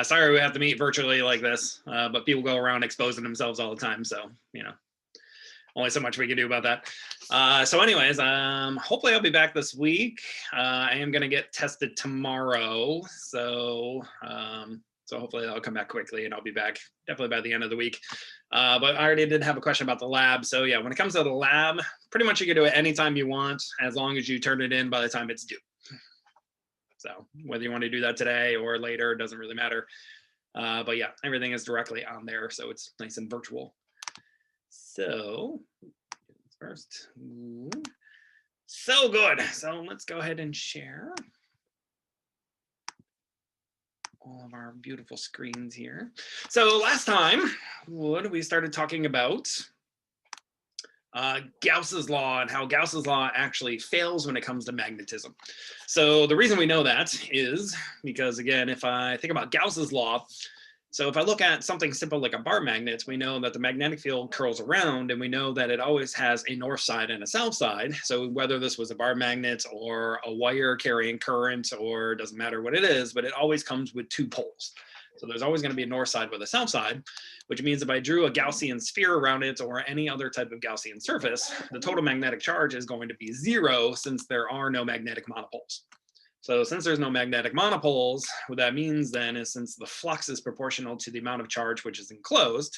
Sorry we have to meet virtually like this, but people go around exposing themselves all the time. So, only so much we can do about that. So anyways, hopefully I'll be back this week. I am going to get tested tomorrow. So hopefully I'll come back quickly and I'll be back definitely by the end of the week. But I already did have a question about the lab. So yeah, when it comes to the lab, pretty much you can do it anytime you want, as long as you turn it in by the time it's due. So whether you want to do that today or later, it doesn't really matter. But yeah, everything is directly on there. So it's nice and virtual. So first, so good. So let's go ahead and share all of our beautiful screens here. So last time, we started talking about Gauss's law and how Gauss's law actually fails when it comes to magnetism. So the reason we know that is because, again, if I think about Gauss's law, so if I look at something simple like a bar magnet, we know that the magnetic field curls around, and we know that it always has a north side and a south side. So whether this was a bar magnet or a wire carrying current, or it doesn't matter what it is, but it always comes with two poles. So there's always going to be a north side with a south side, which means if I drew a Gaussian sphere around it or any other type of Gaussian surface, the total magnetic charge is going to be 0 since there are no magnetic monopoles. So since there's no magnetic monopoles, what that means then is since the flux is proportional to the amount of charge which is enclosed,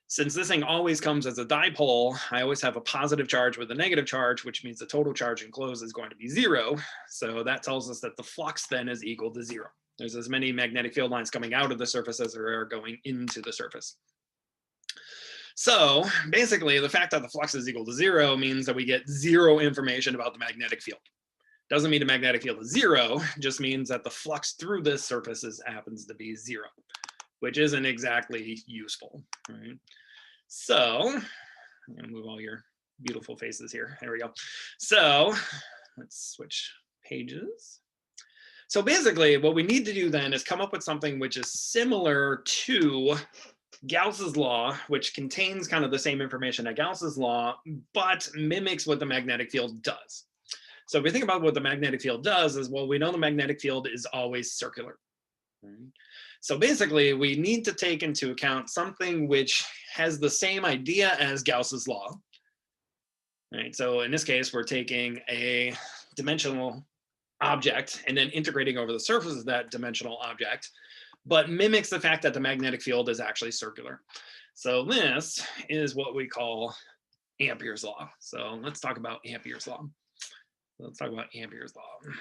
since this thing always comes as a dipole, I always have a positive charge with a negative charge, which means the total charge enclosed is going to be 0. So that tells us that the flux then is equal to 0. There's as many magnetic field lines coming out of the surface as there are going into the surface. So basically, the fact that the flux is equal to 0 means that we get 0 information about the magnetic field. Doesn't mean the magnetic field is 0, just means that the flux through this surface happens to be 0, which isn't exactly useful, right? So I'm gonna move all your beautiful faces here. There we go. So let's switch pages. So basically what we need to do then is come up with something which is similar to Gauss's law, which contains kind of the same information as Gauss's law, but mimics what the magnetic field does. So if we think about what the magnetic field does is, well, we know the magnetic field is always circular. Right? So basically we need to take into account something which has the same idea as Gauss's law. Right? So in this case, we're taking a dimensional object and then integrating over the surface of that dimensional object, but mimics the fact that the magnetic field is actually circular. So this is what we call Ampere's law. So let's talk about Ampere's law. Let's talk about Ampere's law.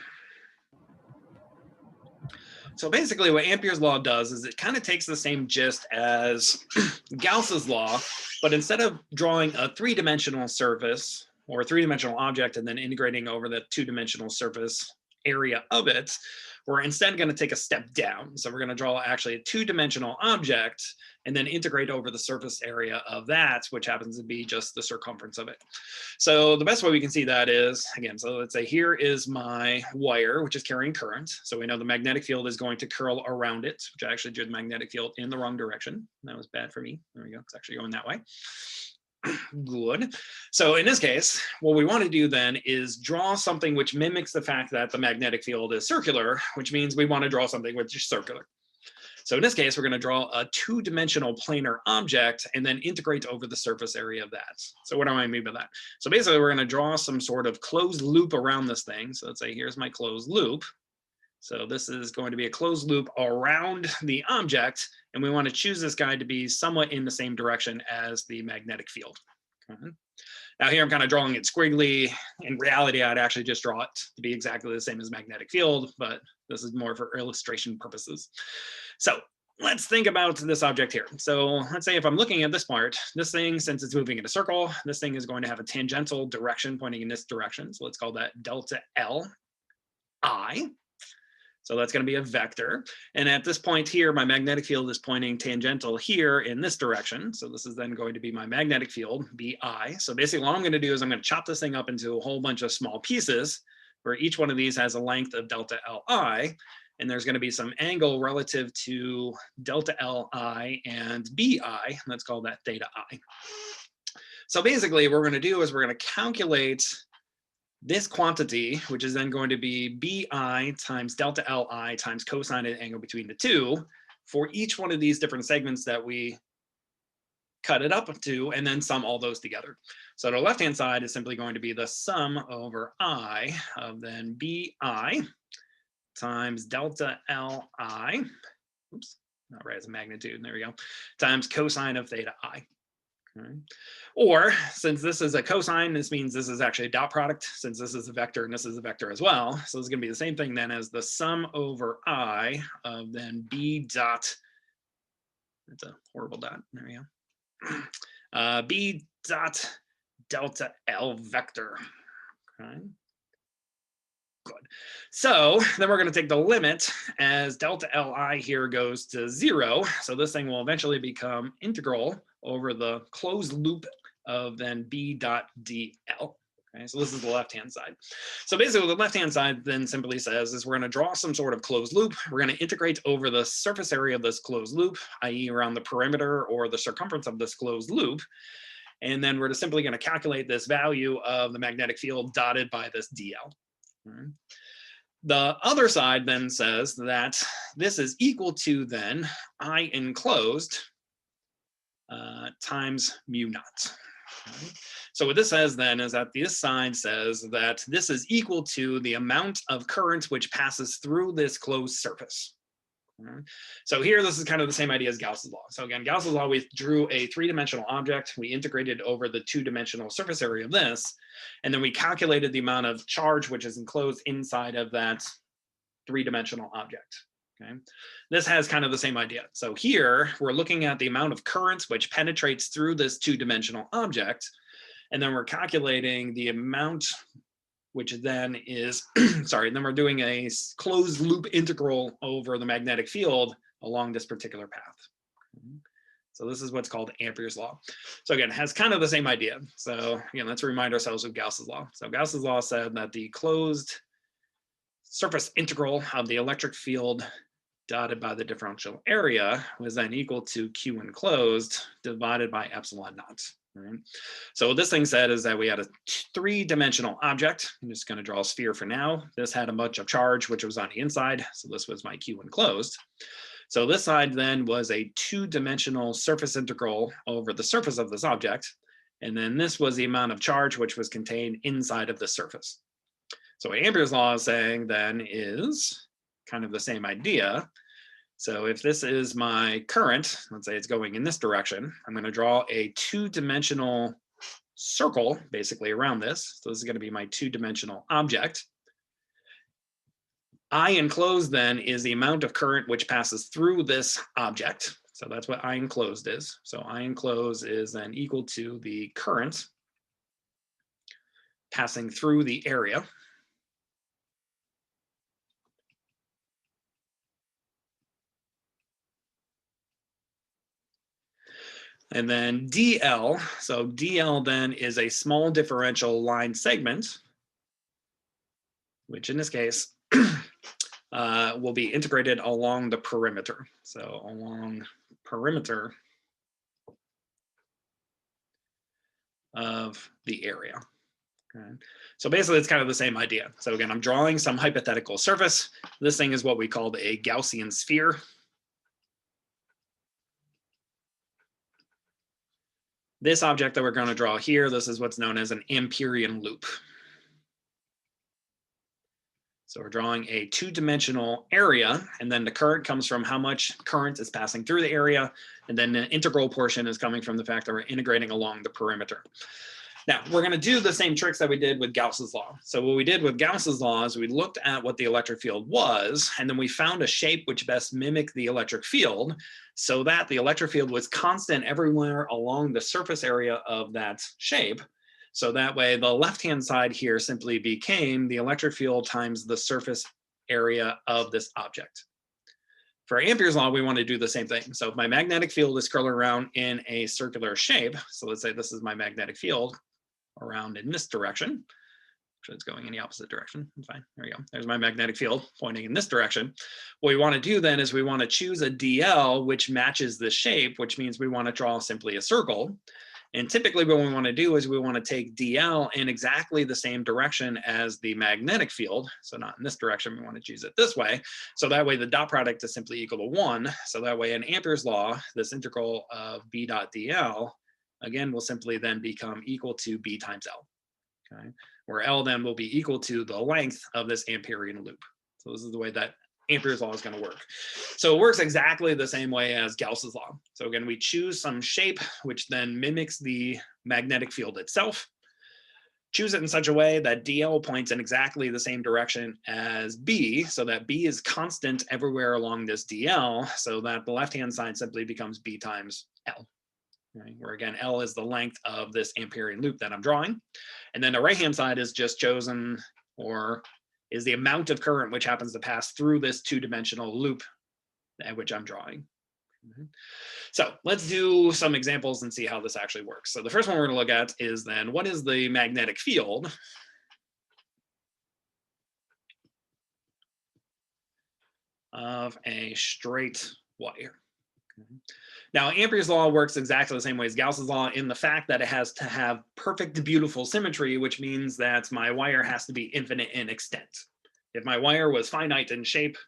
So basically what Ampere's law does is it kind of takes the same gist as Gauss's law, but instead of drawing a 3-dimensional surface or a 3-dimensional object and then integrating over the 2-dimensional surface area of it, we're instead going to take a step down. So we're going to draw actually a 2-dimensional object and then integrate over the surface area of that, which happens to be just the circumference of it. So the best way we can see that is, again, so let's say here is my wire, which is carrying current. So we know the magnetic field is going to curl around it, which I actually drew the magnetic field in the wrong direction. That was bad for me. There we go. It's actually going that way. Good. So in this case, what we want to do then is draw something which mimics the fact that the magnetic field is circular, which means we want to draw something which is circular. So in this case, we're going to draw a 2-dimensional planar object and then integrate over the surface area of that. So what do I mean by that? So basically, we're going to draw some sort of closed loop around this thing. So let's say here's my closed loop. So this is going to be a closed loop around the object, and we want to choose this guy to be somewhat in the same direction as the magnetic field. Okay. Now here I'm kind of drawing it squiggly. In reality, I'd actually just draw it to be exactly the same as magnetic field, but this is more for illustration purposes. So let's think about this object here. So let's say if I'm looking at this part, this thing, since it's moving in a circle, this thing is going to have a tangential direction pointing in this direction. So let's call that delta Li. So that's going to be a vector. And at this point here, my magnetic field is pointing tangential here in this direction. So this is then going to be my magnetic field, Bi. So basically what I'm going to do is I'm going to chop this thing up into a whole bunch of small pieces where each one of these has a length of delta Li. And there's going to be some angle relative to delta Li and Bi. Let's call that theta I. So basically what we're going to do is we're going to calculate this quantity, which is then going to be bi times delta Li times cosine of the angle between the two, for each one of these different segments that we cut it up to, and then sum all those together. So the left-hand side is simply going to be the sum over I of then bi times delta Li, oops, not right as a magnitude, there we go, times cosine of theta I. Okay. Or since this is a cosine, this means this is actually a dot product, since this is a vector and this is a vector as well. So it's going to be the same thing then as the sum over I of then b dot, that's a horrible dot, there we go, b dot delta L vector. Okay. Good. So then we're going to take the limit as delta Li here goes to 0. So this thing will eventually become integral over the closed loop of then b dot dl. Okay, so this is the left-hand side. So basically what the left-hand side then simply says is we're going to draw some sort of closed loop. We're going to integrate over the surface area of this closed loop, i.e. around the perimeter or the circumference of this closed loop. And then we're just simply going to calculate this value of the magnetic field dotted by this dl. Right. The other side then says that this is equal to then I enclosed times mu naught. Okay. So what this says then is that this side says that this is equal to the amount of current which passes through this closed surface. So here, this is kind of the same idea as Gauss's law. So again, Gauss's law, we drew a three-dimensional object, we integrated over the two-dimensional surface area of this, and then we calculated the amount of charge which is enclosed inside of that three-dimensional object. Okay, this has kind of the same idea. So here, we're looking at the amount of current which penetrates through this two-dimensional object, and then we're calculating the amount which then is, sorry, then we're doing a closed loop integral over the magnetic field along this particular path. So this is what's called Ampere's law. So again, it has kind of the same idea. So again, let's remind ourselves of Gauss's law. So Gauss's law said that the closed surface integral of the electric field dotted by the differential area was then equal to Q enclosed divided by epsilon naught. Right. So what this thing said is that we had a three-dimensional object. I'm just going to draw a sphere for now. This had a bunch of charge, which was on the inside. So this was my Q enclosed. So this side then was a two-dimensional surface integral over the surface of this object. And then this was the amount of charge which was contained inside of the surface. So what Ampere's law is saying then is kind of the same idea. So if this is my current, let's say it's going in this direction, I'm going to draw a two-dimensional circle basically around this. So this is going to be my two-dimensional object. I enclosed then is the amount of current which passes through this object. So that's what I enclosed is. So I enclosed is then equal to the current passing through the area. And then DL, so DL then is a small differential line segment, which in this case will be integrated along the perimeter. So along perimeter of the area. Okay. So basically it's kind of the same idea. So again, I'm drawing some hypothetical surface. This thing is what we called a Gaussian sphere. This object that we're going to draw here, this is what's known as an Amperian loop. So we're drawing a two-dimensional area, and then the current comes from how much current is passing through the area, and then the integral portion is coming from the fact that we're integrating along the perimeter. Now, we're going to do the same tricks that we did with Gauss's law. So what we did with Gauss's law is we looked at what the electric field was, and then we found a shape which best mimicked the electric field so that the electric field was constant everywhere along the surface area of that shape. So that way, the left-hand side here simply became the electric field times the surface area of this object. For Ampere's law, we want to do the same thing. So if my magnetic field is curling around in a circular shape, so let's say this is my magnetic field around in this direction. Actually, it's going in the opposite direction. Fine, there we go. There's my magnetic field pointing in this direction. What we want to do then is we want to choose a DL which matches the shape, which means we want to draw simply a circle. And typically what we want to do is we want to take DL in exactly the same direction as the magnetic field. So not in this direction, we want to choose it this way. So that way the dot product is simply equal to 1. So that way in Ampere's law, this integral of B dot DL, again, will simply then become equal to B times L, okay? Where L then will be equal to the length of this Amperian loop. So this is the way that Ampere's law is going to work. So it works exactly the same way as Gauss's law. So again, we choose some shape which then mimics the magnetic field itself. Choose it in such a way that DL points in exactly the same direction as B, so that B is constant everywhere along this DL, so that the left-hand side simply becomes B times L. Right? Where again, L is the length of this Amperian loop that I'm drawing. And then the right-hand side is just chosen, or is the amount of current which happens to pass through this two-dimensional loop at which I'm drawing. So let's do some examples and see how this actually works. So the first one we're going to look at is then, what is the magnetic field of a straight wire? Now, Ampere's law works exactly the same way as Gauss's law in the fact that it has to have perfect, beautiful symmetry, which means that my wire has to be infinite in extent. If my wire was finite in shape,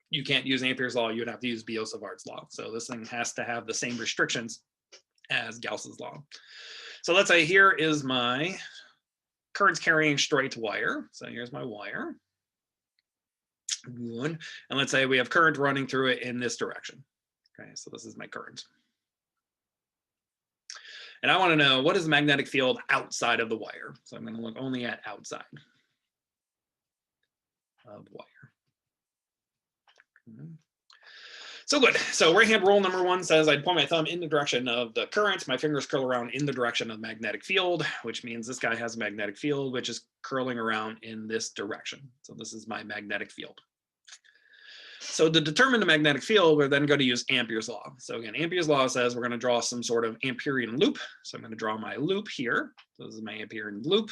you can't use Ampere's law, you'd have to use Biot-Savart's law. So this thing has to have the same restrictions as Gauss's law. So let's say here is my currents carrying straight wire. So here's my wire. Good. And let's say we have current running through it in this direction. Okay, so this is my current. And I want to know, what is the magnetic field outside of the wire? So I'm going to look only at outside of wire. Okay. So good. So right-hand rule number 1 says I'd point my thumb in the direction of the current. My fingers curl around in the direction of the magnetic field, which means this guy has a magnetic field, which is curling around in this direction. So this is my magnetic field. So to determine the magnetic field, we're then going to use Ampere's law. So again, Ampere's law says we're going to draw some sort of Amperian loop. So I'm going to draw my loop here. So this is my Amperian loop,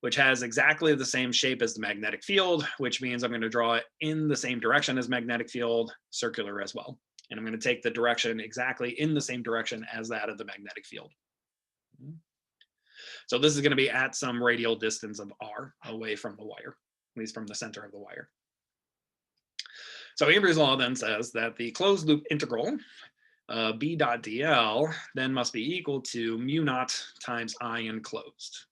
which has exactly the same shape as the magnetic field, which means I'm going to draw it in the same direction as magnetic field, circular as well. And I'm going to take the direction exactly in the same direction as that of the magnetic field. So this is going to be at some radial distance of r away from the wire, at least from the center of the wire. So Ampere's law then says that the closed loop integral B dot dl then must be equal to mu naught times I enclosed.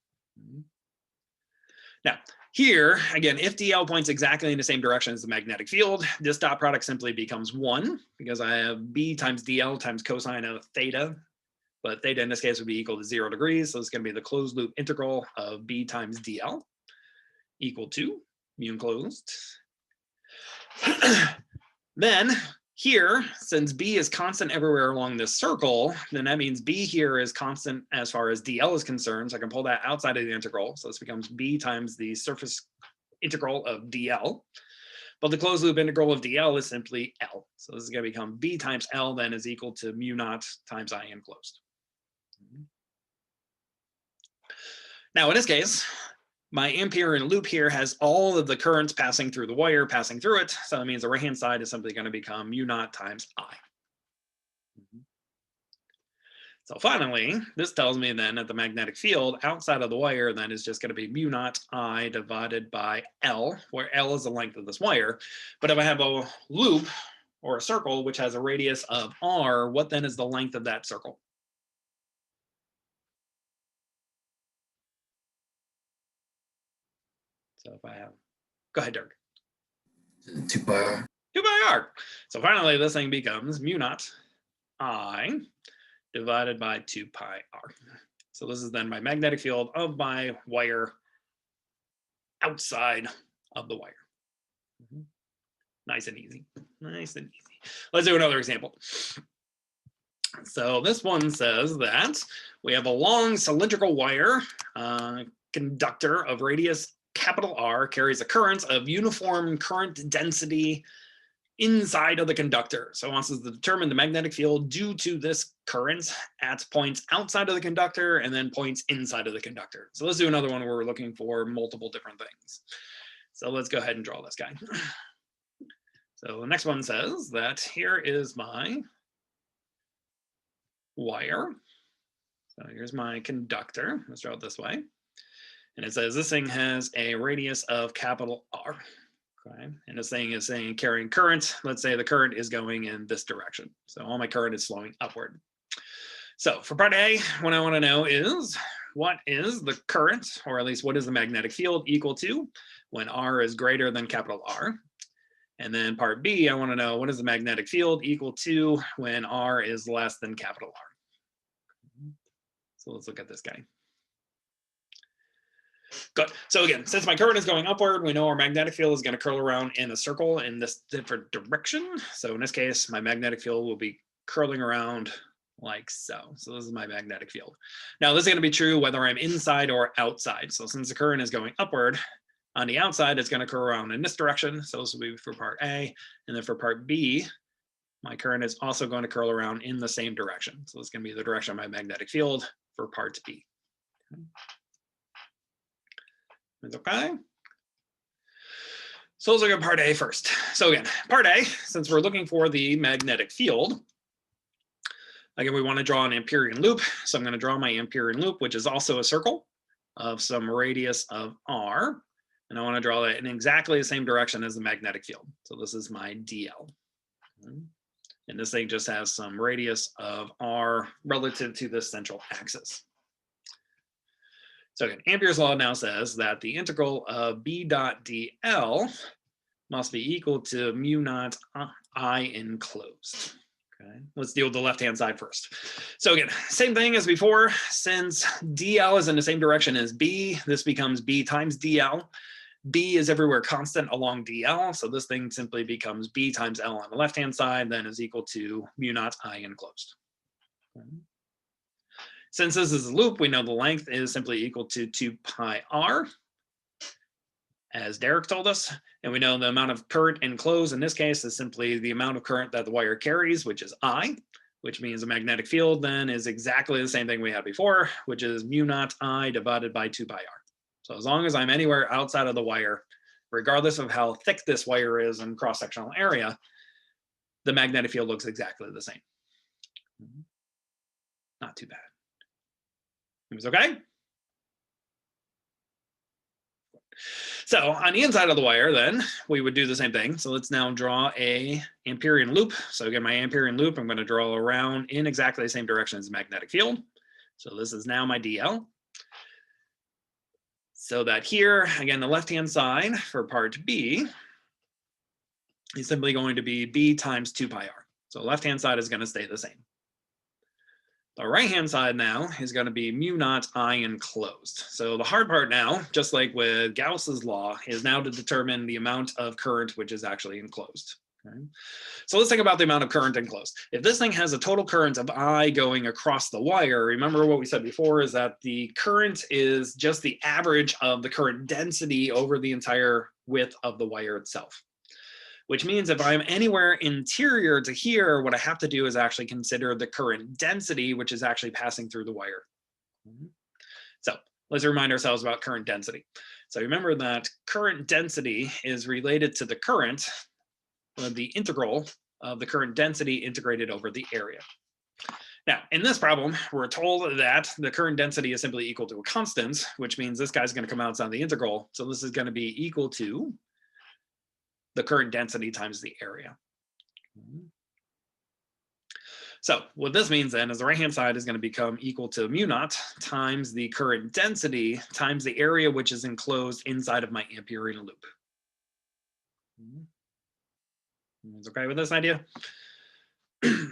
Now, here, again, if dl points exactly in the same direction as the magnetic field, this dot product simply becomes 1 because I have B times dl times cosine of theta, but theta in this case would be equal to 0 degrees. So it's going to be the closed loop integral of B times dl equal to mu enclosed. Then here, since B is constant everywhere along this circle, then that means B here is constant as far as dl is concerned. So I can pull that outside of the integral. So this becomes B times the surface integral of dl. But the closed loop integral of dl is simply L. So this is going to become B times L then is equal to mu naught times I enclosed. Now in this case, my Amperian loop here has all of the currents passing through the wire, passing through it. So that means the right-hand side is simply going to become mu naught times I. So finally, this tells me then that the magnetic field outside of the wire then is just going to be mu naught I divided by L, where L is the length of this wire. But if I have a loop or a circle which has a radius of r, what then is the length of that circle? So if I have, go ahead, Dirk. 2 pi r. 2 pi r. So finally, this thing becomes mu naught I divided by 2 pi r. So this is then my magnetic field of my wire outside of the wire. Nice and easy. Nice and easy. Let's do another example. So this one says that we have a long cylindrical wire, conductor of radius capital R carries a current of uniform current density inside of the conductor. So it wants us to determine the magnetic field due to this current at points outside of the conductor and then points inside of the conductor. So let's do another one where we're looking for multiple different things. So let's go ahead and draw this guy. So the next one says that here is my wire. So here's my conductor. Let's draw it this way. And it says this thing has a radius of capital R. Okay. And this thing is saying carrying current. Let's say the current is going in this direction. So all my current is flowing upward. So for part A, what I want to know is what is the current, or at least what is the magnetic field equal to when R is greater than capital R? And then part B, I want to know what is the magnetic field equal to when R is less than capital R. So let's look at this guy. Good. So again, since my current is going upward, we know our magnetic field is going to curl around in a circle in this different direction. So in this case, my magnetic field will be curling around like so. So this is my magnetic field. Now this is going to be true whether I'm inside or outside. So since the current is going upward, on the outside, it's going to curl around in this direction. So this will be for part A. And then for part B, my current is also going to curl around in the same direction. So it's going to be the direction of my magnetic field for part B. Okay. So let's look at part A first. So again, part A, since we're looking for the magnetic field, again, we want to draw an Amperian loop. So I'm going to draw my Amperian loop, which is also a circle of some radius of R. And I want to draw that in exactly the same direction as the magnetic field. So this is my DL. And this thing just has some radius of R relative to the central axis. So again, Ampere's law now says that the integral of B dot dl must be equal to mu naught I enclosed. Okay, let's deal with the left-hand side first. So again, same thing as before. Since dl is in the same direction as B, this becomes B times dl. B is everywhere constant along dl, so this thing simply becomes B times L on the left-hand side, then is equal to mu naught I enclosed. Okay. Since this is a loop, we know the length is simply equal to 2 pi r, as Derek told us, and we know the amount of current enclosed in this case is simply the amount of current that the wire carries, which is I, which means the magnetic field then is exactly the same thing we had before, which is mu naught I divided by 2 pi r. So as long as I'm anywhere outside of the wire, regardless of how thick this wire is in cross-sectional area, the magnetic field looks exactly the same. Not too bad. It was okay? So on the inside of the wire, then, we would do the same thing. So let's now draw a Amperian loop. So again, my Amperian loop, I'm going to draw around in exactly the same direction as the magnetic field. So this is now my DL. So that here, again, the left-hand side for part B is simply going to be B times 2 pi r. So the left-hand side is going to stay the same. The right-hand side now is going to be mu naught I enclosed. So the hard part now, just like with Gauss's law, is now to determine the amount of current which is actually enclosed. Okay. So let's think about the amount of current enclosed. If this thing has a total current of I going across the wire, remember what we said before is that the current is just the average of the current density over the entire width of the wire itself. Which means if I'm anywhere interior to here, what I have to do is actually consider the current density, which is actually passing through the wire. So let's remind ourselves about current density. So remember that current density is related to the current, the integral of the current density integrated over the area. Now, in this problem, we're told that the current density is simply equal to a constant, which means this guy's going to come outside the integral. So this is going to be equal to the current density times the area. So what this means then is the right-hand side is going to become equal to mu naught times the current density times the area which is enclosed inside of my Amperian loop. It's okay with this idea? Good.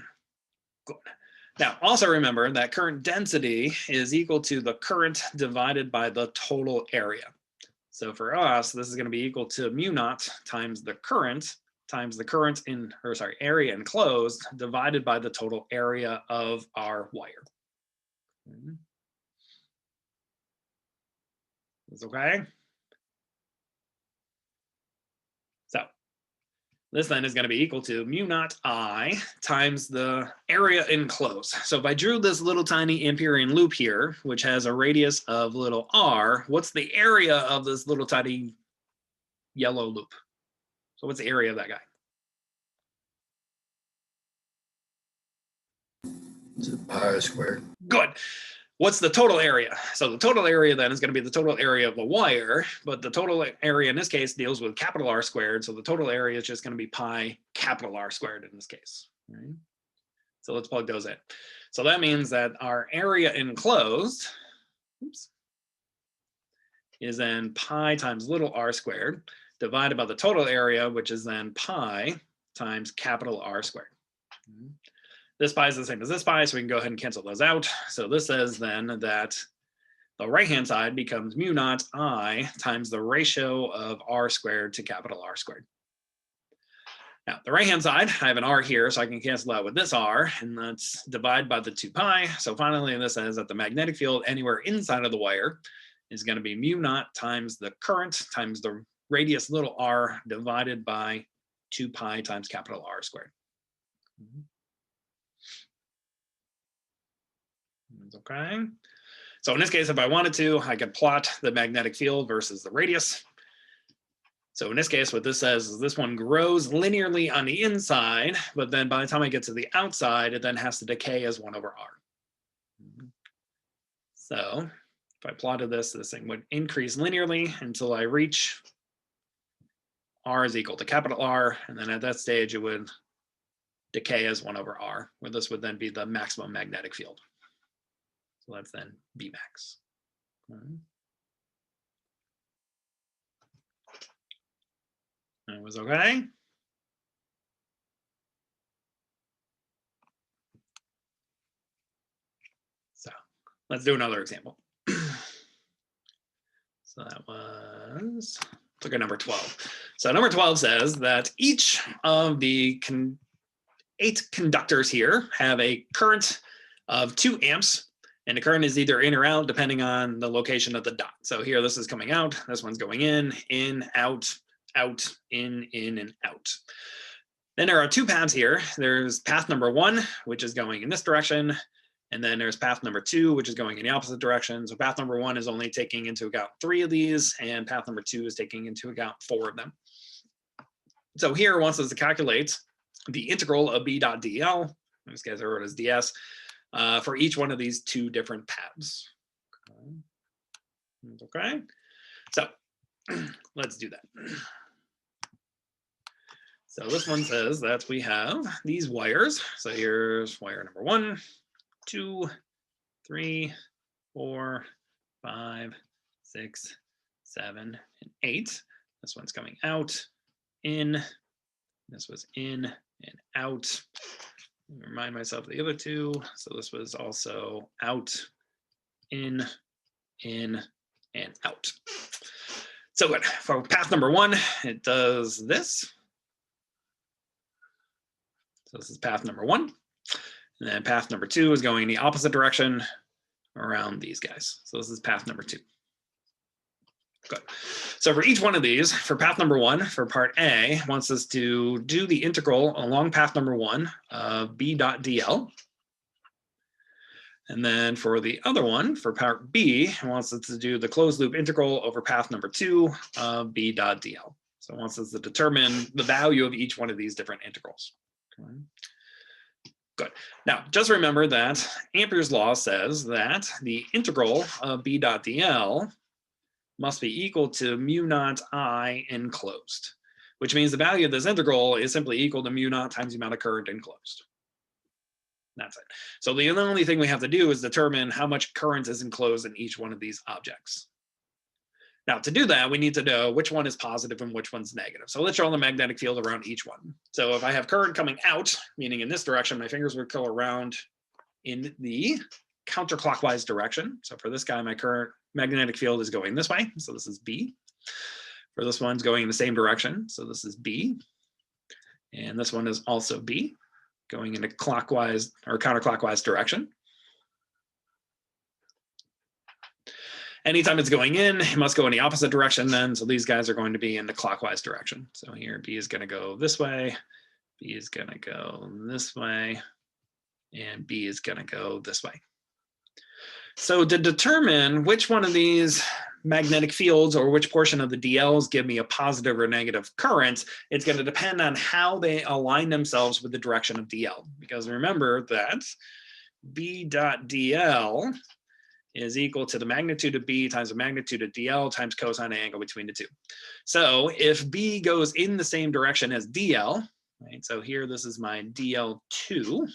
Now, also remember that current density is equal to the current divided by the total area. So for us, this is going to be equal to mu naught times the current area enclosed divided by the total area of our wire. That's okay? So this then is going to be equal to mu naught I times the area enclosed. So if I drew this little tiny Amperian loop here, which has a radius of little r, what's the area of this little tiny yellow loop? So what's the area of that guy? Pi r squared. Good. what's the total area? So the total area then is going to be the total area of the wire, but the total area in this case deals with capital R squared. So the total area is just going to be pi capital R squared in this case. Right? So let's plug those in. So that means that our area enclosed is then pi times little r squared divided by the total area, which is then pi times capital R squared. This pi is the same as this pi, so we can go ahead and cancel those out. So this says then that the right-hand side becomes mu naught I times the ratio of r squared to capital R squared. Now, the right-hand side, I have an r here, so I can cancel out with this r, and that's divide by the 2 pi. So finally, this says that the magnetic field anywhere inside of the wire is going to be mu naught times the current times the radius little r divided by 2 pi times capital R squared. Okay. So in this case, if I wanted to, I could plot the magnetic field versus the radius. So in this case, what this says is this one grows linearly on the inside, but then by the time I get to the outside, it then has to decay as 1 over r. So if I plotted this, this thing would increase linearly until I reach r is equal to capital R, and then at that stage, it would decay as 1 over r, where this would then be the maximum magnetic field. So that's then B max. That was okay. So let's do another example. So that was, look at number 12. So number 12 says that each of the 8 conductors here have a current of 2 amps. And the current is either in or out, depending on the location of the dot. So here, this is coming out. This one's going in, out, out, in, and out. Then there are 2 paths here. There's path number 1, which is going in this direction. And then there's path number 2, which is going in the opposite direction. So path number 1 is only taking into account 3 of these, and path number 2 is taking into account 4 of them. So here, it wants us to calculate the integral of b dot dl. In this case, I wrote it as ds. For each one of these 2 different paths. Okay, so let's do that. So this one says that we have these wires. So here's wire number 1, 2, 3, 4, 5, 6, 7, and 8. This one's coming out, in. This was in and out. Remind myself of the other 2. So this was also out, in, and out. So good. For path number 1, it does this. So this is path number 1. And then path number 2 is going in the opposite direction around these guys. So this is path number 2. Good. So for each one of these, for path number 1, for part A, wants us to do the integral along path number 1 of b dot dl. And then for the other one, for part B, it wants us to do the closed loop integral over path number 2 of b dot dl. So it wants us to determine the value of each one of these different integrals. Okay. Good. Now, just remember that Ampere's law says that the integral of b dot dl must be equal to mu naught I enclosed, which means the value of this integral is simply equal to mu naught times the amount of current enclosed. That's it. So the only thing we have to do is determine how much current is enclosed in each one of these objects. Now, to do that, we need to know which one is positive and which one's negative. So let's draw the magnetic field around each one. So if I have current coming out, meaning in this direction, my fingers would go around in the counterclockwise direction. So for this guy, my current magnetic field is going this way. So this is B. For this one's going in the same direction. So this is B. And this one is also B, going in a clockwise or counterclockwise direction. Anytime it's going in, it must go in the opposite direction then. So these guys are going to be in the clockwise direction. So here B is going to go this way, B is going to go this way, and B is going to go this way. So to determine which one of these magnetic fields or which portion of the DLs give me a positive or negative current, it's going to depend on how they align themselves with the direction of DL. Because remember that B dot DL is equal to the magnitude of B times the magnitude of DL times cosine of angle between the two. So if B goes in the same direction as DL, right? So here, this is my DL2.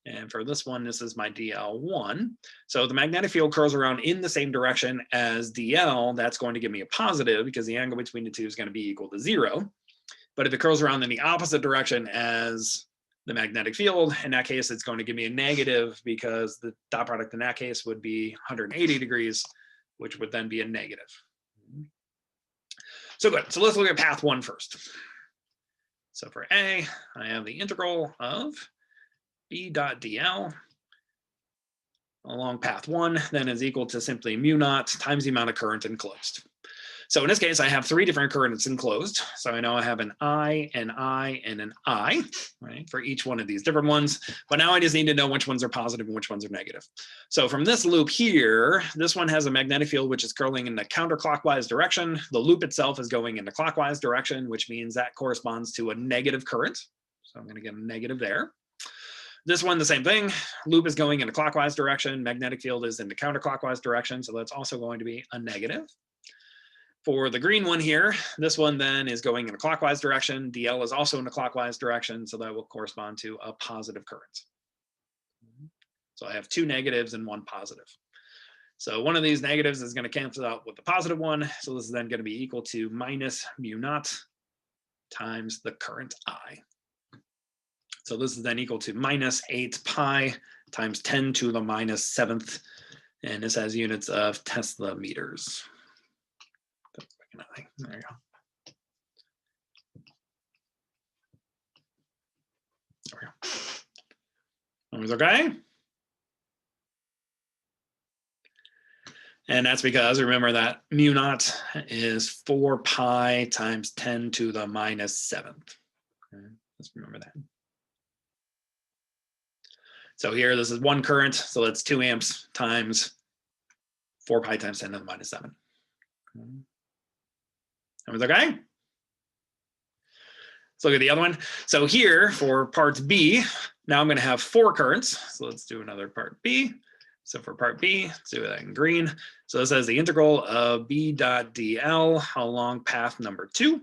And for this one, this is my DL1. So the magnetic field curls around in the same direction as DL. That's going to give me a positive because the angle between the two is going to be equal to 0. But if it curls around in the opposite direction as the magnetic field, in that case, it's going to give me a negative because the dot product in that case would be 180 degrees, which would then be a negative. So good. So let's look at path 1 first. So for A, I have the integral of B dot dl along path 1 then is equal to simply mu naught times the amount of current enclosed. So in this case, I have 3 different currents enclosed. So I know I have an I, and an I, right, for each one of these different ones. But now I just need to know which ones are positive and which ones are negative. So from this loop here, this one has a magnetic field which is curling in the counterclockwise direction. The loop itself is going in the clockwise direction, which means that corresponds to a negative current. So I'm going to get a negative there. This one, the same thing. Loop is going in a clockwise direction. Magnetic field is in the counterclockwise direction. So that's also going to be a negative. For the green one here, this one then is going in a clockwise direction. DL is also in a clockwise direction. So that will correspond to a positive current. So I have 2 negatives and 1 positive. So one of these negatives is going to cancel out with the positive one. So this is then going to be equal to minus mu naught times the current I. So this is then equal to minus 8 pi times 10 to the minus 7th. And this has units of Tesla meters. There you go. There we go. Numbers okay? And that's because, remember that mu naught is 4 pi times 10 to the minus 7th. Okay, let's remember that. So here, this is 1 current, so that's 2 amps times 4 pi times 10 to the minus 7. Okay. That was okay? Let's look at the other one. So here, for parts B, now I'm going to have 4 currents. So let's do another part B. So for part B, let's do that in green. So this says the integral of B dot dl along path number 2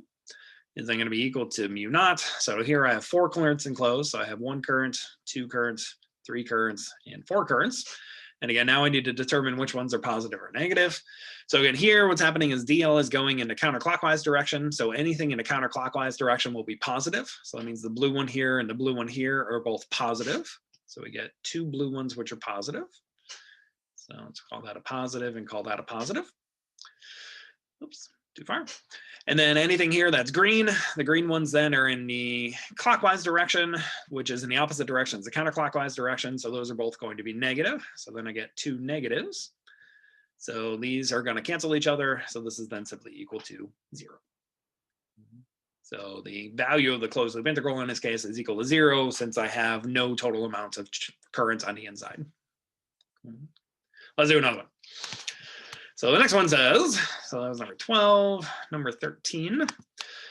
is then going to be equal to mu naught. So here I have 4 currents enclosed. So I have 1 current, 2 currents, 3 currents, and 4 currents. And again, now I need to determine which ones are positive or negative. So again, here what's happening is DL is going in the counterclockwise direction. So anything in the counterclockwise direction will be positive. So that means the blue one here and the blue one here are both positive. So we get 2 blue ones which are positive. So let's call that a positive and call that a positive. Oops, too far. And then anything here that's green, the green ones then are in the clockwise direction, which is in the opposite direction as the counterclockwise direction. So those are both going to be negative. So then I get 2 negatives. So these are going to cancel each other. So this is then simply equal to 0. So the value of the closed loop integral in this case is equal to 0 since I have no total amounts of current on the inside. Let's do another one. So the next one says, so that was number 12, number 13.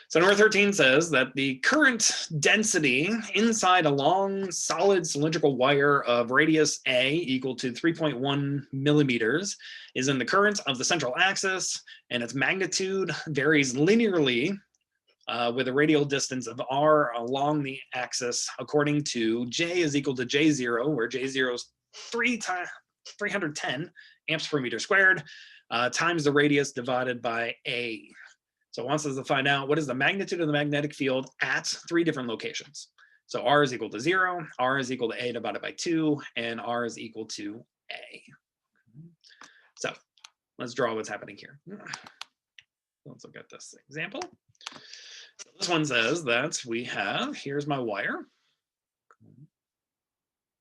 So number 13 says that the current density inside a long solid cylindrical wire of radius A equal to 3.1 millimeters is in the current of the central axis, and its magnitude varies linearly with a radial distance of R along the axis according to J is equal to J0, where J0 is 310 amps per meter squared, times the radius divided by A. So it wants us to find out what is the magnitude of the magnetic field at 3 different locations. So R is equal to 0, R is equal to A divided by 2, and R is equal to A. So let's draw what's happening here. Let's look at this example. So this one says that we have, here's my wire.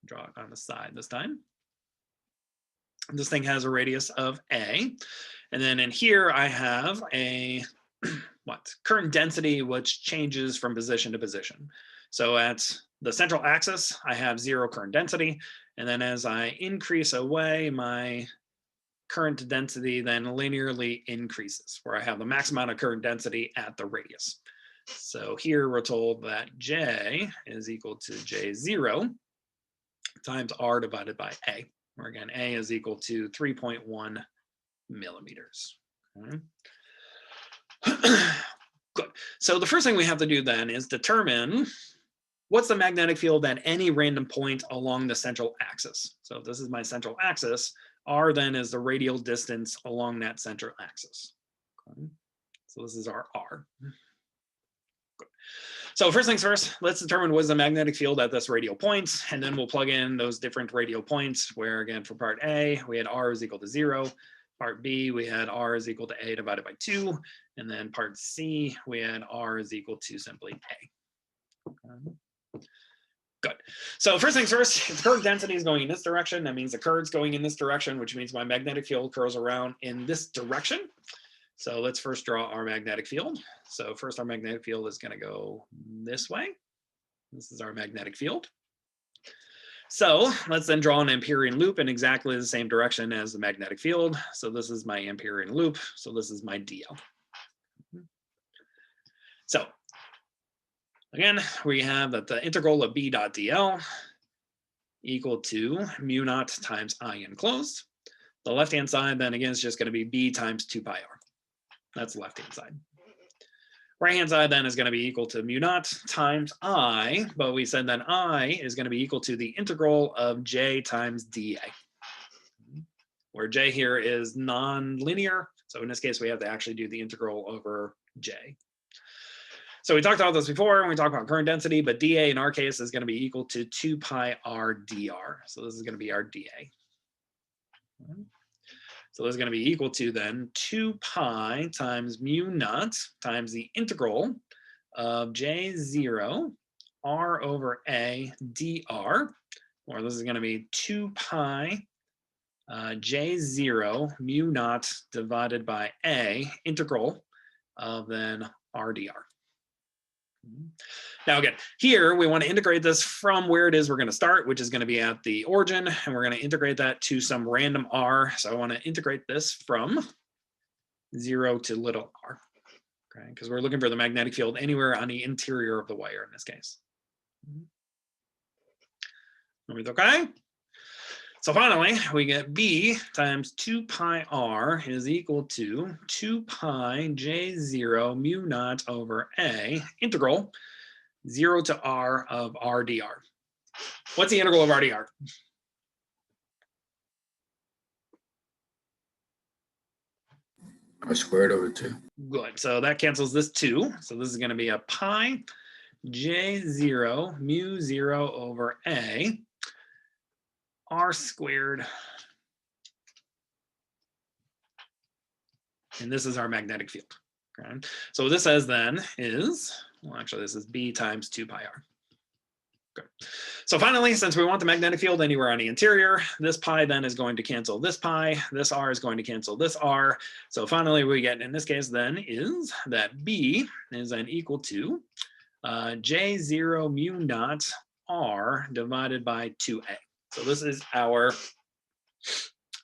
Draw it on the side this time. This thing has a radius of A. And then in here, I have a current density, which changes from position to position. So at the central axis, I have 0 current density. And then as I increase away, my current density then linearly increases, where I have the max amount of current density at the radius. So here we're told that J is equal to J0 times R divided by A. where again, A is equal to 3.1 millimeters. Okay. Good. So the first thing we have to do then is determine what's the magnetic field at any random point along the central axis. So if this is my central axis, r then is the radial distance along that central axis. Okay. So this is our r. Good. So first things first, let's determine what is the magnetic field at this radial point, and then we'll plug in those different radial points where, again, for part A, we had r is equal to 0. Part B, we had r is equal to a divided by 2. And then part C, we had r is equal to simply a. Okay. Good. So first things first, if the current density is going in this direction, that means the current's going in this direction, which means my magnetic field curls around in this direction. So let's first draw our magnetic field. So first our magnetic field is going to go this way. This is our magnetic field. So let's then draw an Amperian loop in exactly the same direction as the magnetic field. So this is my Amperian loop. So this is my DL. So again, we have that the integral of B dot DL equal to mu naught times I enclosed. The left-hand side then again is just going to be B times 2 pi r. That's the left-hand side. Right-hand side then is going to be equal to mu naught times I, but we said that I is going to be equal to the integral of J times dA, where J here is non-linear. So in this case, we have to actually do the integral over J. So we talked about this before when we talked about current density, but dA in our case is going to be equal to 2 pi r dr. So this is going to be our dA. So this is going to be equal to then 2 pi times mu naught times the integral of J0 r over a dr, or this is going to be 2 pi J0 mu naught divided by a integral of then r dr. Now again, here we want to integrate this from where it is we're going to start, which is going to be at the origin, and we're going to integrate that to some random r. So I want to integrate this from 0 to little r, okay? Because we're looking for the magnetic field anywhere on the interior of the wire in this case. Okay? So finally, we get B times 2 pi r is equal to 2 pi J0 mu naught over a integral 0 to r of r dr. What's the integral of r dr? R squared over 2. Good. So that cancels this 2. So this is going to be a pi J0 mu 0 over a r squared. And this is our magnetic field. Okay. So what this says then is, well, actually, this is B times 2 pi r. Okay. So finally, since we want the magnetic field anywhere on the interior, this pi then is going to cancel this pi. This r is going to cancel this r. So finally, we get in this case then is that B is then equal to J0 mu naught r divided by 2a. So this is our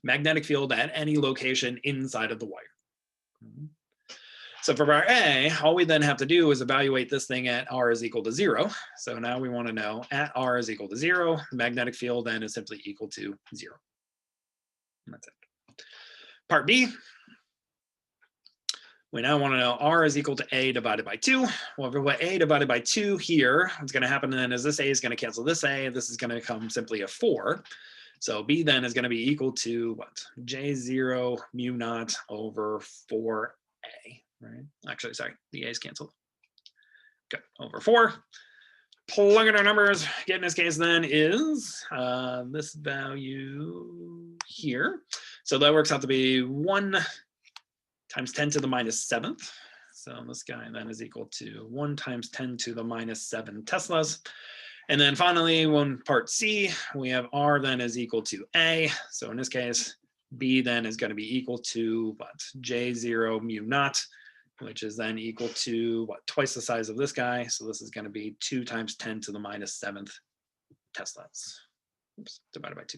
magnetic field at any location inside of the wire. So for part A, all we then have to do is evaluate this thing at r is equal to 0. So now we want to know at r is equal to 0, the magnetic field then is simply equal to 0. And that's it. Part B, we now want to know r is equal to a divided by 2. Well, for what a divided by 2 here, what's going to happen then is this a is going to cancel this a. This is going to become simply a 4. So B then is going to be equal to what? J0 mu naught over 4a, right? Actually, sorry, the a is canceled. Good, over 4. Plug in our numbers. Get in this case then is this value here. So that works out to be 1 times 10 to the minus 7th. So this guy then is equal to 1 times 10 to the minus 7 Teslas. And then finally, one part C, we have R then is equal to A. So in this case, B then is going to be equal to what? J0 mu naught, which is then equal to what? Twice the size of this guy. So this is going to be 2 times 10 to the minus 7th Teslas. Oops, divided by 2.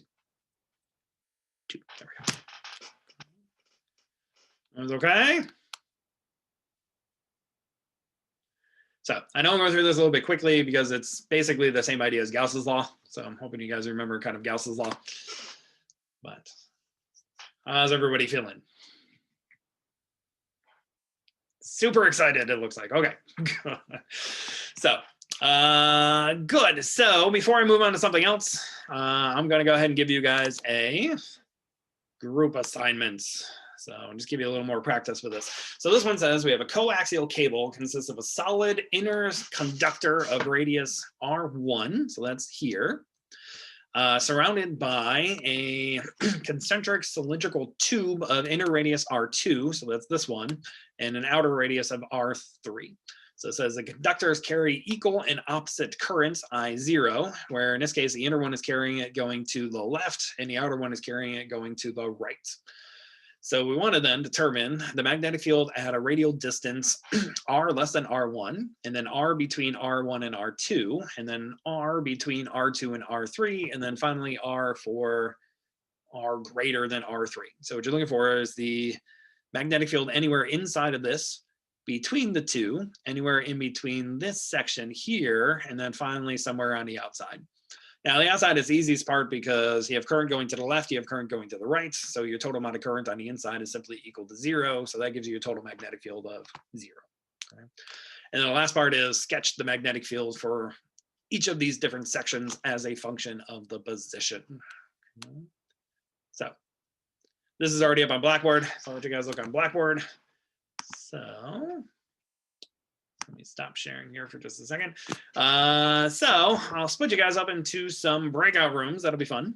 2, there we go. That was okay? So I know I'm going through this a little bit quickly because it's basically the same idea as Gauss's law. So I'm hoping you guys remember kind of Gauss's law. But how's everybody feeling? Super excited, it looks like. Okay. So good. So before I move on to something else, I'm going to go ahead and give you guys a group assignment. So I'll just give you a little more practice with this. So this one says we have a coaxial cable consists of a solid inner conductor of radius R1. So that's here. Surrounded by a concentric cylindrical tube of inner radius R2, so that's this one, and an outer radius of R3. So it says the conductors carry equal and opposite currents, I0, where in this case, the inner one is carrying it going to the left, and the outer one is carrying it going to the right. So we want to then determine the magnetic field at a radial distance r less than r1, and then r between r1 and r2, and then r between r2 and r3, and then finally r for r greater than r3. So what you're looking for is the magnetic field anywhere inside of this, between the two, anywhere in between this section here, and then finally somewhere on the outside. Now, the outside is the easiest part because you have current going to the left, you have current going to the right. So your total amount of current on the inside is simply equal to 0. So that gives you a total magnetic field of 0. Okay. And then the last part is sketch the magnetic field for each of these different sections as a function of the position. Okay. So this is already up on Blackboard. So I'll let you guys look on Blackboard. So let me stop sharing here for just a second. So I'll split you guys up into some breakout rooms. That'll be fun.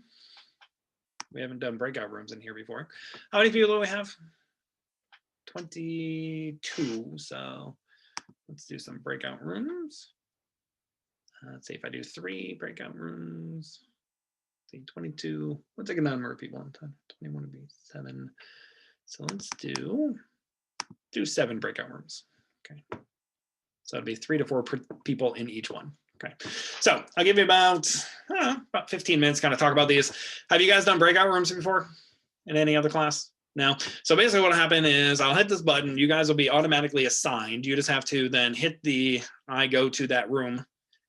We haven't done breakout rooms in here before. How many people do we have? 22. So let's do some breakout rooms. Let's see if I do 3 breakout rooms. Let's see, 22. Let's take a number of people on time. 21 would be 7. So let's do 7 breakout rooms. Okay. So it'd be 3 to 4 people in each one. Okay. So I'll give you about 15 minutes kind of talk about these. Have you guys done breakout rooms before in any other class? No. So basically what'll happen is I'll hit this button. You guys will be automatically assigned. You just have to then hit the I go to that room,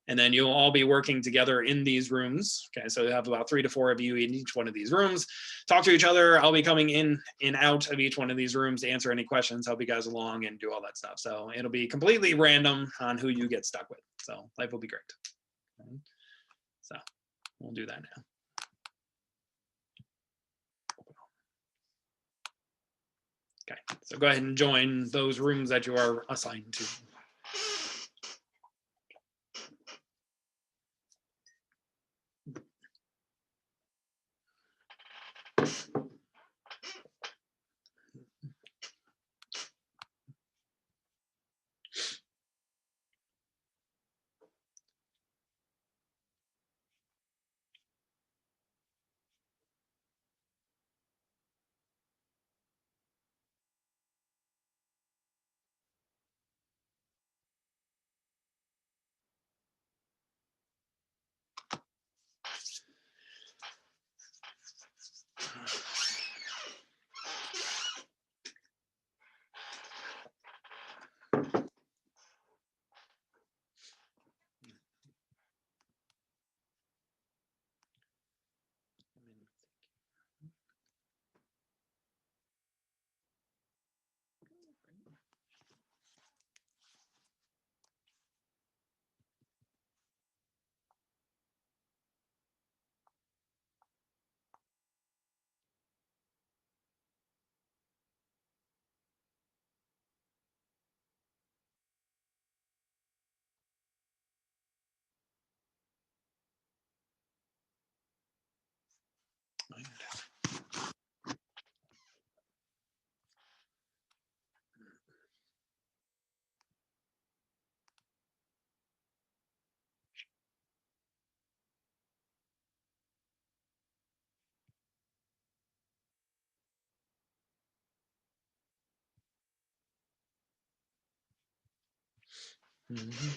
and then you'll all be working together in these rooms. Okay. So you have about 3 to 4 of you in each one of these rooms. Talk to each other. I'll be coming in and out of each one of these rooms to answer any questions, help you guys along, and do all that stuff. So it'll be completely random on who you get stuck with. So life will be great. Okay. So we'll do that now. Okay, so go ahead and join those rooms that you are assigned to. Mm-hmm.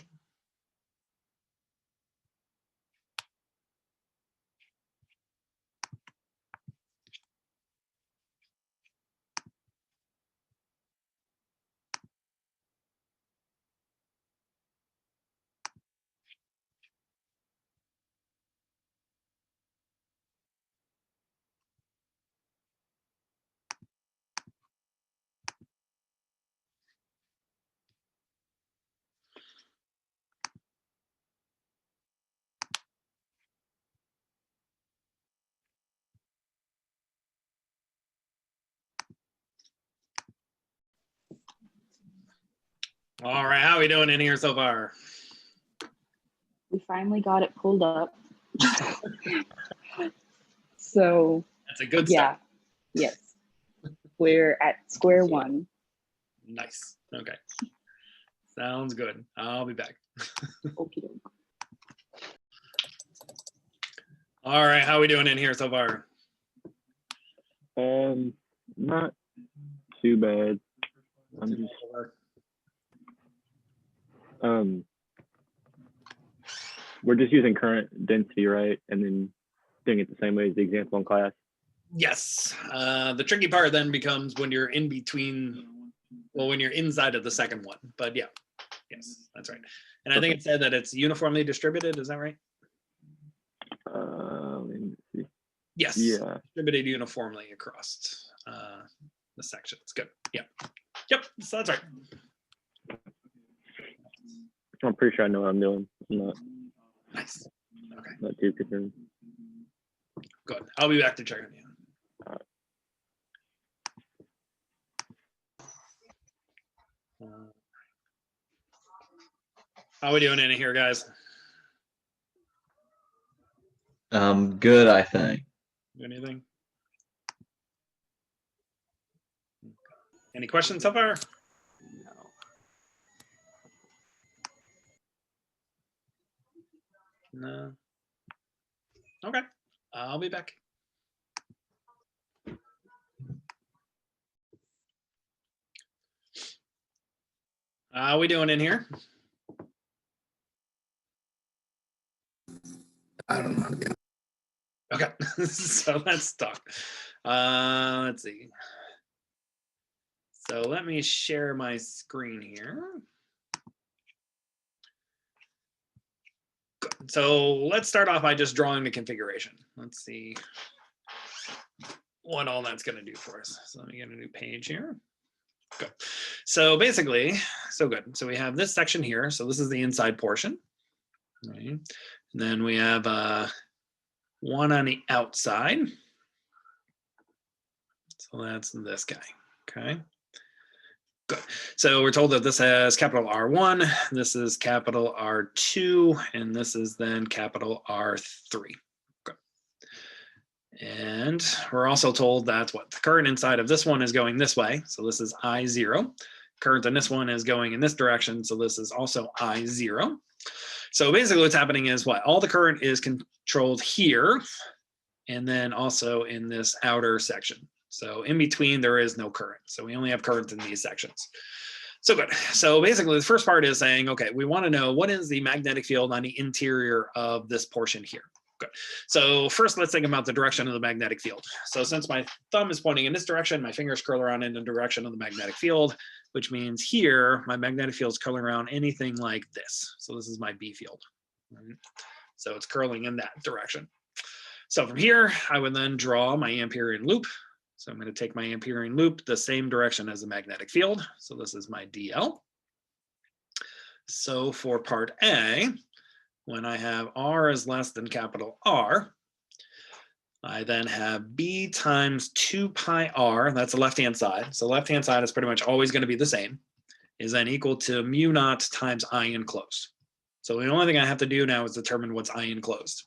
All right, how are we doing in here so far? We finally got it pulled up. So That's a good yeah, start. yes. We're at square one. Nice. Okay. Sounds good. I'll be back. Okie doke. All right, how are we doing in here so far? Not too bad. I'm just we're just using current density, right? And then doing it the same way as the example in class. Yes. The tricky part then becomes when you're in between, well, when you're inside of the second one. But yeah, yes, that's right. And I think it said that it's uniformly distributed. Is that right? Let me see. Yes. Yeah. Distributed uniformly across the section. It's good. Yeah. Yep. So that's right. I'm pretty sure I know what I'm doing. I'm not. Nice. Okay. Not too concerned. Good. I'll be back to check on you. How are we doing in here, guys? Good, I think. Anything? Any questions so far? No. Okay. I'll be back. How are we doing in here? I don't know how to get. Okay, so let's talk. Let's see. So let me share my screen here. Good. So let's start off by just drawing the configuration. Let's see what all that's going to do for us. So let me get a new page here. Good. So basically, so good. So we have this section here. So this is the inside portion. Right. And then we have one on the outside. So that's this guy. Okay. Good. So we're told that this has capital R1, this is capital R2, and this is then capital R3. Good. And we're also told that what the current inside of this one is going this way. So this is I0. Current in this one is going in this direction. So this is also I0. So basically what's happening is what? All the current is controlled here and then also in this outer section. So in between, there is no current. So we only have current in these sections. So good. So basically, the first part is saying, okay, we want to know what is the magnetic field on the interior of this portion here. Good. So first, let's think about the direction of the magnetic field. So since my thumb is pointing in this direction, my fingers curl around in the direction of the magnetic field, which means here, my magnetic field is curling around anything like this. So this is my B field. Right? So it's curling in that direction. So from here, I would then draw my Amperian loop. So I'm going to take my Amperian loop the same direction as the magnetic field. So this is my DL. So for part A, when I have R is less than capital R, I then have B times 2 pi R, that's the left-hand side. So left-hand side is pretty much always going to be the same, is then equal to mu naught times I enclosed. So the only thing I have to do now is determine what's I enclosed.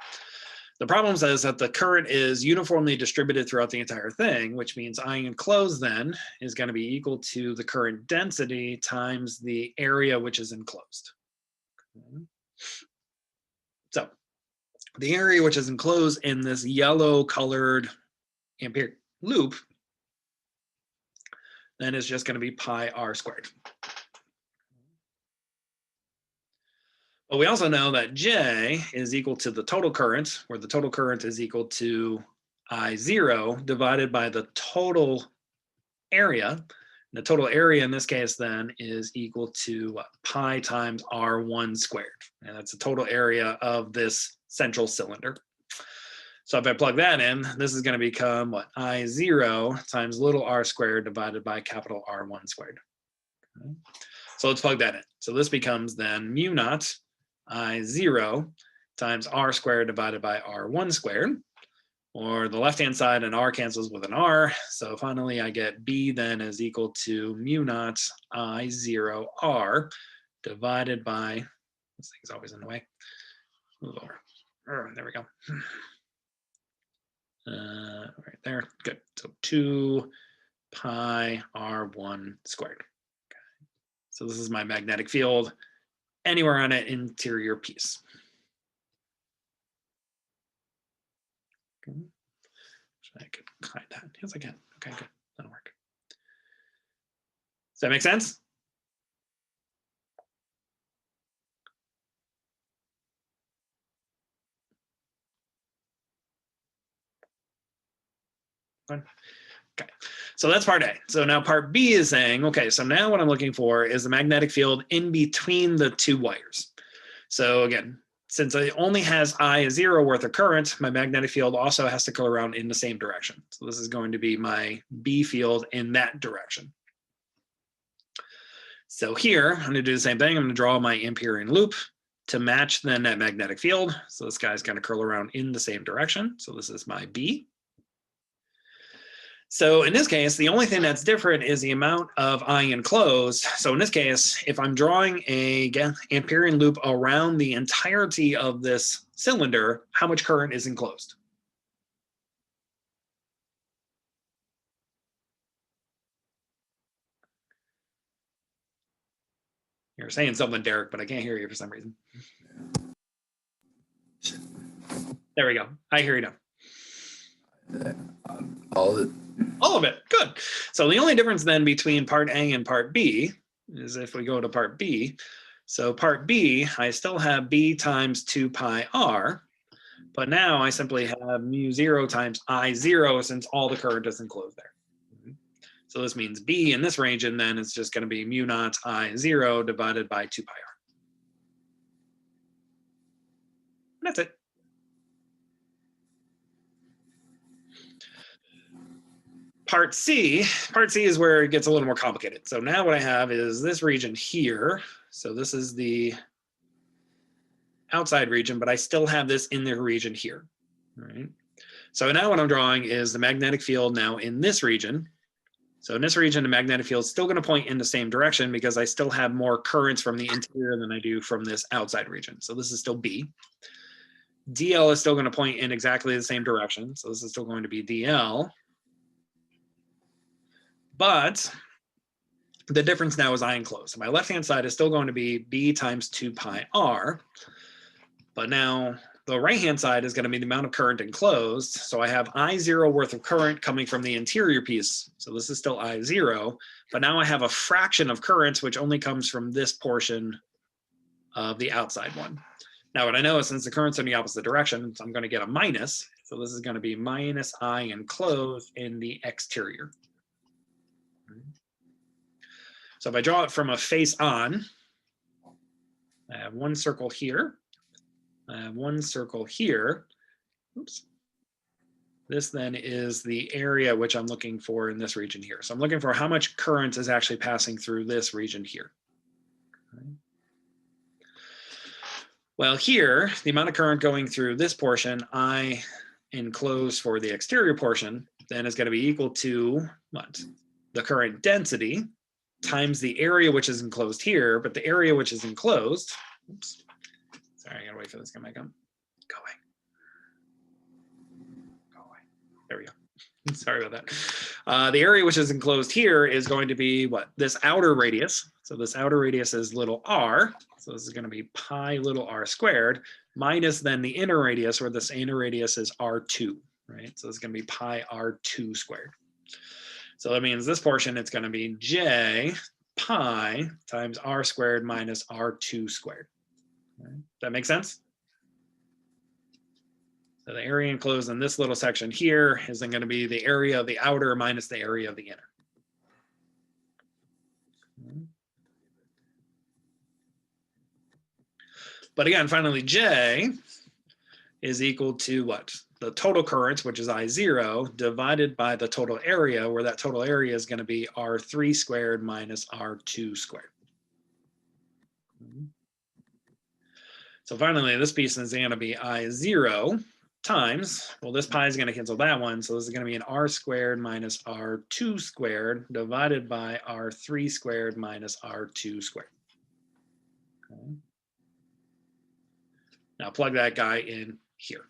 The problem says that the current is uniformly distributed throughout the entire thing, which means I enclosed then is going to be equal to the current density times the area which is enclosed. Okay. So the area which is enclosed in this yellow colored Ampere loop then is just going to be pi r squared. But we also know that J is equal to the total current, where the total current is equal to I0 divided by the total area. And the total area in this case then is equal to pi times R1 squared. And that's the total area of this central cylinder. So if I plug that in, this is going to become what? I0 times little r squared divided by capital R1 squared. Okay. So let's plug that in. So this becomes then mu naught I0 times r squared divided by R1 squared. or the left-hand side, an R cancels with an R. So finally I get B then is equal to mu naught I0 R divided by, this thing's always in the way. Move over. There we go. Right there, good. So 2 pi R1 squared. Okay. So this is my magnetic field anywhere on an interior piece. Okay. So I could hide that. Yes, I can. Okay, good. That'll work. Does that make sense? Okay, so that's part A. So now part B is saying, okay, so now what I'm looking for is the magnetic field in between the two wires. So again, since it only has I0 worth of current, my magnetic field also has to go around in the same direction. So this is going to be my B field in that direction. So here, I'm going to do the same thing. I'm going to draw my Amperian loop to match then that magnetic field. So this guy's going to curl around in the same direction. So this is my B. So in this case, the only thing that's different is the amount of I enclosed. So in this case, if I'm drawing a Amperian loop around the entirety of this cylinder, how much current is enclosed? You're saying something, Derek, but I can't hear you for some reason. There we go. I hear you now. All of it. All of it. Good. So the only difference then between part A and part B is if we go to part B. So part B, I still have B times 2 pi R, but now I simply have mu 0 times I0 since all the current is enclosed there. So this means B in this region then is just going to be mu naught I0 divided by 2 pi R. And that's it. Part C is where it gets a little more complicated. So now what I have is this region here. So this is the outside region, but I still have this in the region here. All right. So now what I'm drawing is the magnetic field now in this region. So in this region, the magnetic field is still going to point in the same direction because I still have more currents from the interior than I do from this outside region. So this is still B. DL is still going to point in exactly the same direction. So this is still going to be DL. But the difference now is I enclosed. So my left-hand side is still going to be B times 2 pi R. But now the right-hand side is going to be the amount of current enclosed. So I have I0 worth of current coming from the interior piece. So this is still I0. But now I have a fraction of current, which only comes from this portion of the outside one. Now what I know is since the current's in the opposite direction, I'm going to get a minus. So this is going to be minus I enclosed in the exterior. So if I draw it from a face on, I have one circle here. I have one circle here. Oops. This then is the area which I'm looking for in this region here. So I'm looking for how much current is actually passing through this region here. Okay. Well, here, the amount of current going through this portion, I enclosed for the exterior portion, then is going to be equal to what? The current density times the area which is enclosed here, but the area which is enclosed, oops, sorry, I gotta wait for this to come back up. Go away. Go away. There we go. Sorry about that. The area which is enclosed here is going to be what? This outer radius. So this outer radius is little r. So this is going to be pi little r squared minus then the inner radius, where this inner radius is r2, right? So it's going to be pi r2 squared. So that means this portion, it's going to be j pi times r squared minus r2 squared. Right. Does that make sense? So the area enclosed in this little section here is then going to be the area of the outer minus the area of the inner. But again, finally, J is equal to what? The total current, which is I0, divided by the total area, where that total area is going to be R3 squared minus R2 squared. So finally, this piece is going to be I0 times, well, this pi is going to cancel that one. So this is going to be an r squared minus r2 squared divided by r3 squared minus r2 squared. Okay. Now plug that guy in here.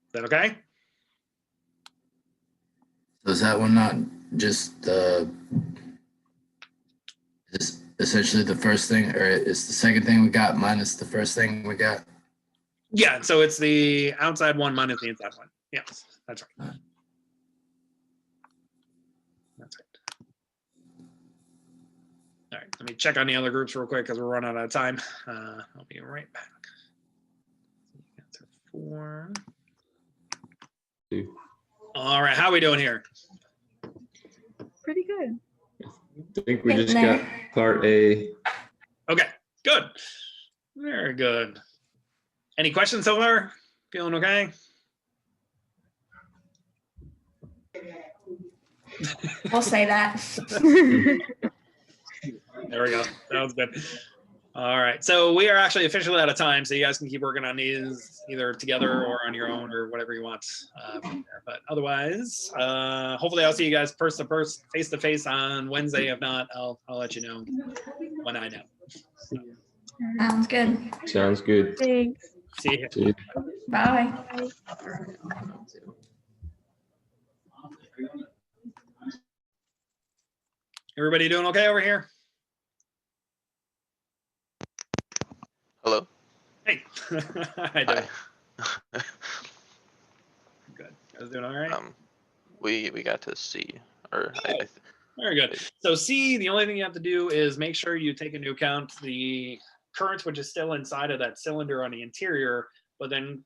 Is that okay? So is that one not just the is essentially the first thing, or is the second thing we got minus the first thing we got? Yeah, so it's the outside one minus the inside one. Yes, that's right. That's right. All right, let me check on the other groups real quick because we're running out of time. I'll be right back. Answer 4. 2. All right, how are we doing here? Pretty good. I think we just got part A. Okay, good. Very good. Any questions so far? Feeling okay? We'll say that. There we go. Sounds good. All right. So we are actually officially out of time. So you guys can keep working on these either together or on your own or whatever you want from there. But otherwise, hopefully I'll see you guys person to person, face to face on Wednesday. If not, I'll let you know when I know. Sounds good. Sounds good. Thanks. See you. See you. Bye. Everybody doing okay over here? Hello. Hey. Hi, Dave. Hi. Good. You guys doing all right? We got to see, or I Very good. So C, the only thing you have to do is make sure you take into account the current, which is still inside of that cylinder on the interior, but then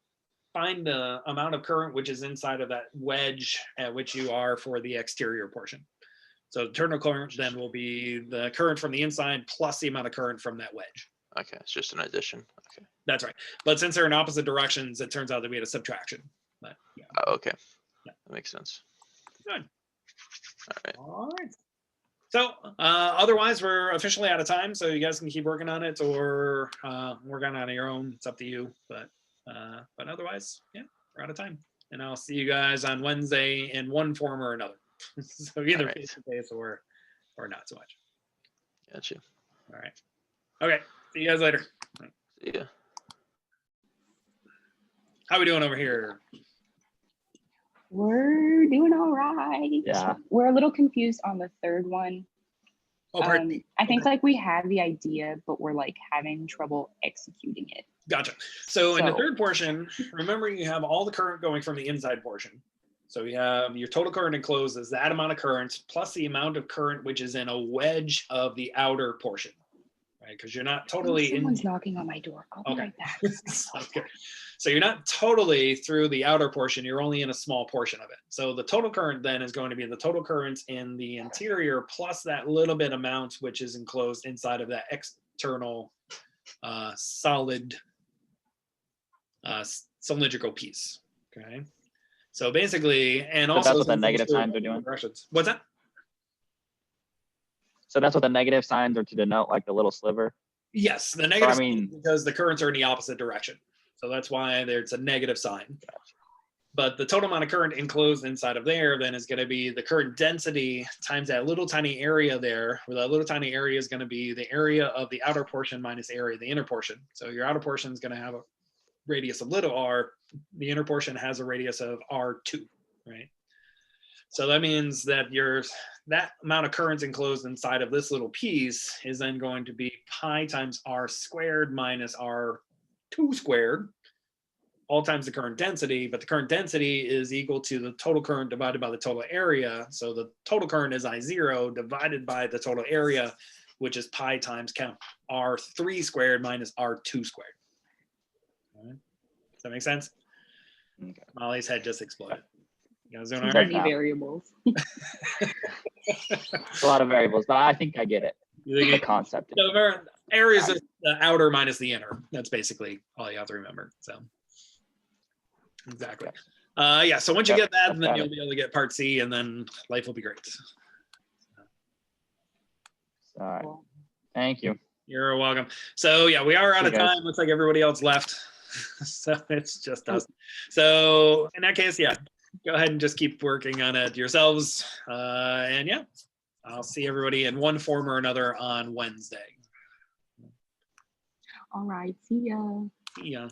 find the amount of current which is inside of that wedge at which you are for the exterior portion. So the internal current then will be the current from the inside plus the amount of current from that wedge. okay. It's just an addition. Okay. That's right. But since they're in opposite directions, it turns out that we had a subtraction. But yeah. Oh, okay. Yeah. That makes sense. Good. All right. All right. So otherwise, we're officially out of time. So you guys can keep working on it or work on it on your own. It's up to you. But otherwise, yeah, we're out of time. And I'll see you guys on Wednesday in one form or another. So either All right. face to face or not so much. Got you. All right. Okay. See you guys later. See ya. How we doing over here? We're doing all right. Yeah. We're a little confused on the third one. Oh, pardon me. I think like we have the idea, but we're like having trouble executing it. Gotcha. So in the So- third portion, remember you have all the current going from the inside portion. So you have your total current enclosed is that amount of current plus the amount of current which is in a wedge of the outer portion, right? Because you're not totally in. Someone's knocking on my door. I'll be Okay. right back. Okay. So you're not totally through the outer portion, you're only in a small portion of it. So the total current then is going to be the total current in the interior plus that little bit amount which is enclosed inside of that external solid cylindrical piece. Okay. So basically, and So also that's what the since negative those two signs are doing? directions. What's that? So that's what the negative signs are to denote, like the little sliver. Yes, the negative I mean- sign is because the currents are in the opposite direction. So that's why there's a negative sign. But the total amount of current enclosed inside of there then is going to be the current density times that little tiny area there, where that little tiny area is going to be the area of the outer portion minus the area of the inner portion. So your outer portion is going to have a radius of little r, the inner portion has a radius of r2, right? So that means that that amount of currents enclosed inside of this little piece is then going to be pi times r squared minus r2 squared, all times the current density, but the current density is equal to the total current divided by the total area. So the total current is I0 divided by the total area, which is pi times count r3 squared minus r2 squared. All right. Does that make sense? Okay. Molly's head just exploded. You guys doing all So right? many variables. It's a lot of variables, but I think I get it. You think The you- concept. So areas is the outer minus the inner. That's basically all you have to remember. So exactly. Yeah. So once you Yep, get that, I've then got you'll it. be able to get part C, and then life will be great. All right. Cool. Thank you. You're welcome. So yeah, we are out See of you guys. time. Looks like everybody else left. So it's just us. So in that case, yeah, go ahead and just keep working on it yourselves. And yeah, I'll see everybody in one form or another on Wednesday. All right. See ya. See ya.